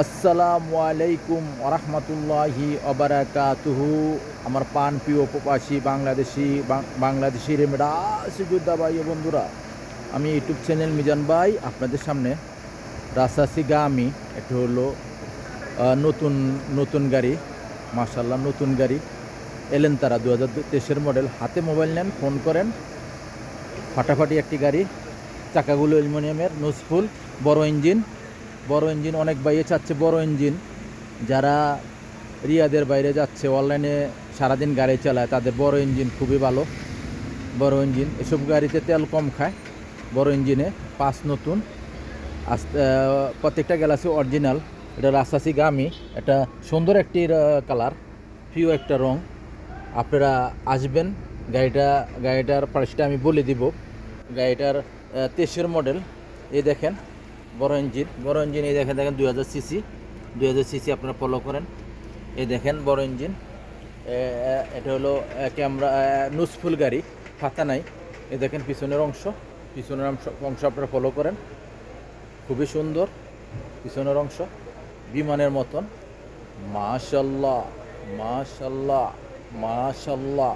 আসসালামু আলাইকুম ওরহমতুল্লাহি ওবারাকাতুহু। আমার পান প্রিয় প্রবাসী বাংলাদেশি রেমেডা যোদ্ধা ভাই ও বন্ধুরা, আমি ইউটিউব চ্যানেল মিজান ভাই আপনাদের সামনে রাজশাহী গামী একটু হলো নতুন নতুন গাড়ি, মাশাল্লাহ নতুন গাড়ি এলেন তারা 2023 মডেল। হাতে মোবাইল নেন, ফোন করেন, ফাটাফাটি একটি গাড়ি। চাকাগুলো অ্যালুমিনিয়ামের, নোজফুল, বড় ইঞ্জিন অনেক বাইরে চাচ্ছে বড় ইঞ্জিন। যারা রিয়াদের বাইরে যাচ্ছে, অনলাইনে সারাদিন গাড়ি চালায়, তাদের বড় ইঞ্জিন খুবই ভালো। বড় ইঞ্জিন এসব গাড়িতে তেল কম খায়। বড় ইঞ্জিনে পাঁচ নতুন, প্রত্যেকটা গ্যালাক্সি অরিজিনাল। এটা রাজশাহী গামী, এটা সুন্দর একটি কালার, প্রিয় একটা রং। আপনারা আসবেন। গাড়িটার প্রাইসটা আমি বলে দিব। গাড়িটার 23 মডেল। এই দেখেন বড় ইঞ্জিন এই দেখেন 2000 সিসি আপনারা ফলো করেন। এই দেখেন বড় ইঞ্জিন। এটা হলো ক্যামেরা নুজফুল গাড়ি, ফাতা নাই। এই দেখেন পিছনের অংশ আপনারা ফলো করেন, খুবই সুন্দর পিছনের অংশ, বিমানের মতন। মাশাল্লাহ মাশাল্লাহ মাশাল্লাহ,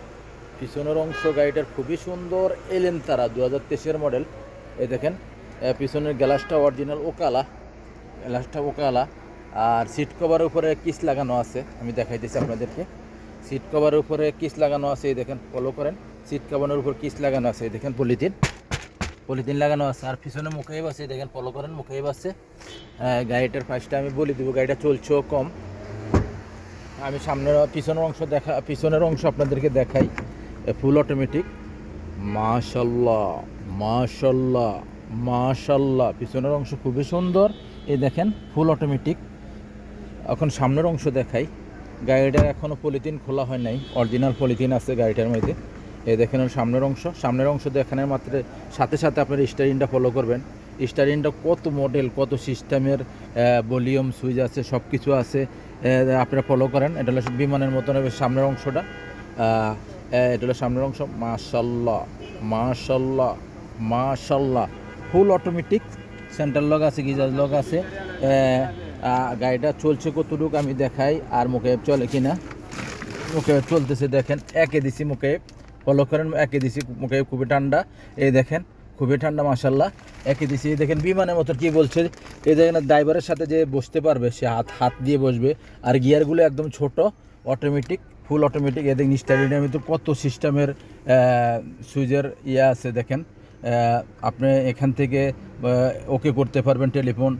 পিছনের অংশ গাড়িটার খুবই সুন্দর। এলেন তারা 2023 মডেল। এই দেখেন পিছনের গ্লাসটা অরিজিনাল ওকালা। আর সিট কভারের উপরে কিস লাগানো আছে, আমি দেখাইতেছি আপনাদেরকে। সিট কভারের উপরে কিস লাগানো আছে, এই দেখেন ফলো করেন। সিট কভারের উপর কিস লাগানো আছে, এই দেখেন পলিথিন লাগানো আছে। আর পিছনে মুখেই আছে, দেখেন ফলো করেন, মুখেই আছে। গাড়িটার প্রাইসটা আমি বলে দেবো। গাড়িটা চলছেও কম। আমি পিছনের অংশ আপনাদেরকে দেখাই। Full automatic. মাশাল্লাহ মাশাল্লাহ মাশাল্লাহ, পিছনের অংশ খুবই সুন্দর। এই দেখেন ফুল অটোমেটিক। এখন সামনের অংশ দেখাই। গাড়িটার এখনও পলিথিন খোলা হয় নাই, অরিজিনাল পলিথিন আছে গাড়িটার মধ্যে। এই দেখেন সামনের অংশ দেখানোর মাত্র সাথে আপনার স্টারিংটা ফলো করবেন। স্টারিংটা কত মডেল, কত সিস্টেমের, ভলিউম সুইচ আছে, সব কিছু আছে, আপনারা ফলো করেন। এটা হলো বিমানের মতন হবে সামনের অংশটা। এটা হলো সামনের অংশ। মাশাল্লাহ মাশাল্লাহ মাশাল্লাহ, ফুল অটোমেটিক। সেন্টার লক আছে, গিজার লক আছে। গাড়িটা চলছে কতটুকু আমি দেখাই, আর মুখে চলে কিনা। মুখে চলতেছে, দেখেন একে দিছি মুখে, ফলো করেন। একে দিছি মুখে, খুবই ঠান্ডা। এই দেখেন খুবই ঠান্ডা মাশাল্লাহ। একে দিছি, এই দেখেন বিমানের মতো। কি বলছে, এই দেখেন ড্রাইভারের সাথে যে বসতে পারবে, সে হাত দিয়ে বসবে। আর গিয়ারগুলো একদম ছোট, অটোমেটিক, ফুল অটোমেটিক। এ দেখেন স্টারিংয়ের ভিতর কত সিস্টেমের সুইচের আছে দেখেন। আপনি এখান থেকে ওকে করতে পারবেন, টেলিফোন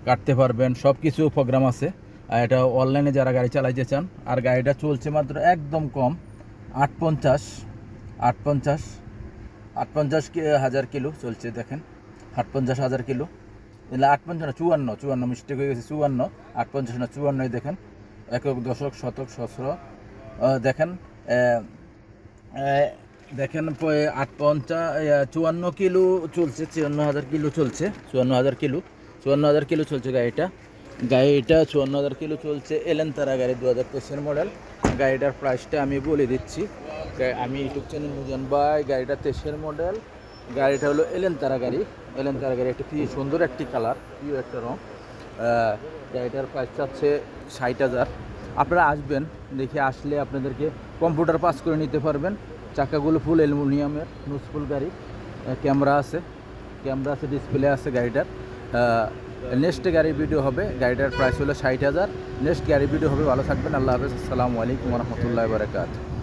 কাটতে পারবেন, সব কিছু প্রোগ্রাম আছে। আর এটা অনলাইনে যারা গাড়ি চালাইতে চান। আর গাড়িটা চলছে মাত্র একদম কম, 58,000 কিলো চলছে। দেখেন 58,000 কিলো। এলে 58 না, 54 মিস্টেক হয়ে গেছে, 54, 58 না 54। দেখেন একক, দশক, শতক, সহস্র। দেখেন দেখেন 54 কিলো চলছে, 54,000 কিলো চলছে, 54,000 কিলো চলছে গাড়িটা 54,000 কিলো চলছে। এলেন তারা গাড়ি 2023 মডেল। গাড়িটার প্রাইসটা আমি বলে দিচ্ছি। আমি ইউটিউব চ্যানেল মিজান ভাই। গাড়িটা 23 মডেল। গাড়িটা হলো এলেন তারা গাড়ি। একটা সুন্দর একটি কালার, প্রিয় একটা রং। গাড়িটার প্রাইস চাচ্ছে 60,000। আপনারা আসবেন, দেখে আসলে আপনাদেরকে কম্পিউটার পাস করে নিতে পারবেন। চাকাগুলো ফুল অ্যালুমিনিয়ামের, নুজফুল গাড়ি। ক্যামেরা আছে, ডিসপ্লে আছে গাড়িটার। নেক্সট গাড়ির ভিডিও হবে। গাড়িটার প্রাইস হলো 60,000। নেক্সট গাড়ির ভিডিও হবে। ভালো থাকবেন, আল্লাহ হাফেজ, আসসালামু আলাইকুম রহমতুল্লাহ বারাকাতুহু।